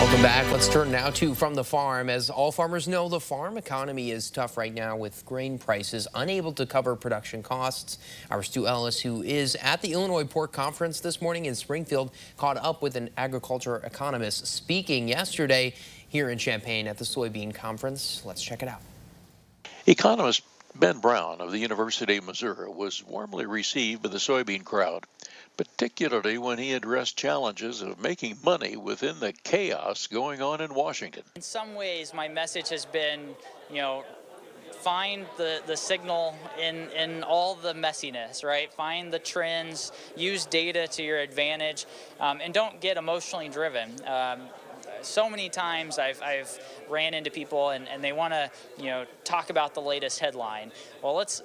Welcome back. Let's turn now to From the Farm. As all farmers know, the farm economy is tough right now with grain prices unable to cover production costs. Our Stu Ellis, who is at the Illinois Pork Conference this morning in Springfield, caught up with an agriculture economist speaking yesterday here in Champaign at the soybean conference. Let's check it out. Economist Ben Brown of the University of Missouri was warmly received by the soybean crowd, particularly when he addressed challenges of making money within the chaos going on in Washington. In some ways, my message has been, find the signal in all the messiness, right? Find the trends, use data to your advantage, and don't get emotionally driven. So many times I've ran into people and they want to, talk about the latest headline. Well, let's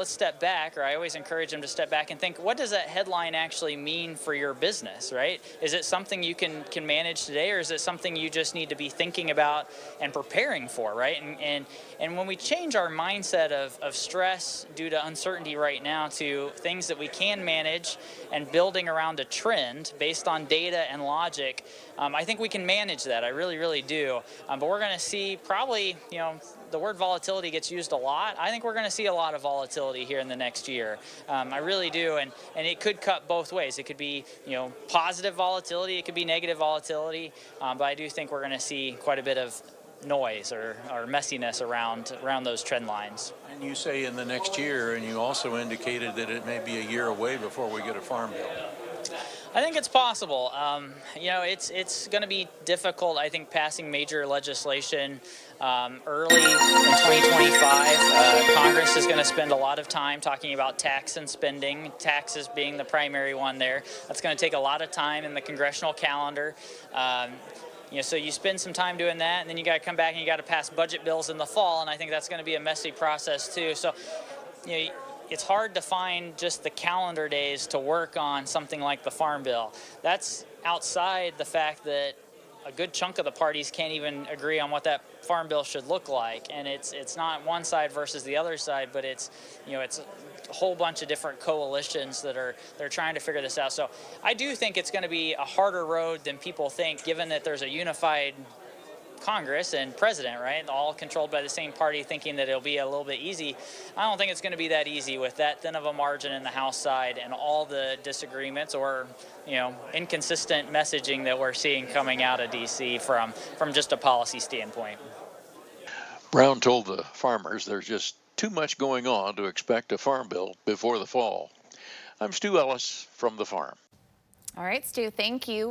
step back, or I always encourage them to step back and think, what does that headline actually mean for your business, right? Is it something you can manage today, or is it something you just need to be thinking about and preparing for, right? And when we change our mindset of stress due to uncertainty right now to things that we can manage and building around a trend based on data and logic, I think we can manage that. I really, really do. But we're going to see probably, the word volatility gets used a lot. I think we're going to see a lot of volatility here in the next year. I really do, and it could cut both ways. It could be, positive volatility. It could be negative volatility. But I do think we're going to see quite a bit of noise or messiness around those trend lines. And you say in the next year, and you also indicated that it may be a year away before we get a farm bill. I think it's possible. It's going to be difficult, I think, passing major legislation early in 2025. Congress is going to spend a lot of time talking about tax and spending, taxes being the primary one there. That's going to take a lot of time in the congressional calendar. So you spend some time doing that, and then you got to come back and you got to pass budget bills in the fall, and I think that's going to be a messy process too. So, it's hard to find just the calendar days to work on something like the Farm Bill. That's outside the fact that a good chunk of the parties can't even agree on what that Farm Bill should look like, and it's not one side versus the other side, but it's a whole bunch of different coalitions they're trying to figure this out. So I do think it's going to be a harder road than people think, given that there's a unified Congress and president, right? All controlled by the same party, thinking that it'll be a little bit easy. I don't think it's going to be that easy with that thin of a margin in the House side and all the disagreements or, inconsistent messaging that we're seeing coming out of D.C. from just a policy standpoint. Brown told the farmers there's just too much going on to expect a farm bill before the fall. I'm Stu Ellis from the farm. All right, Stu, thank you.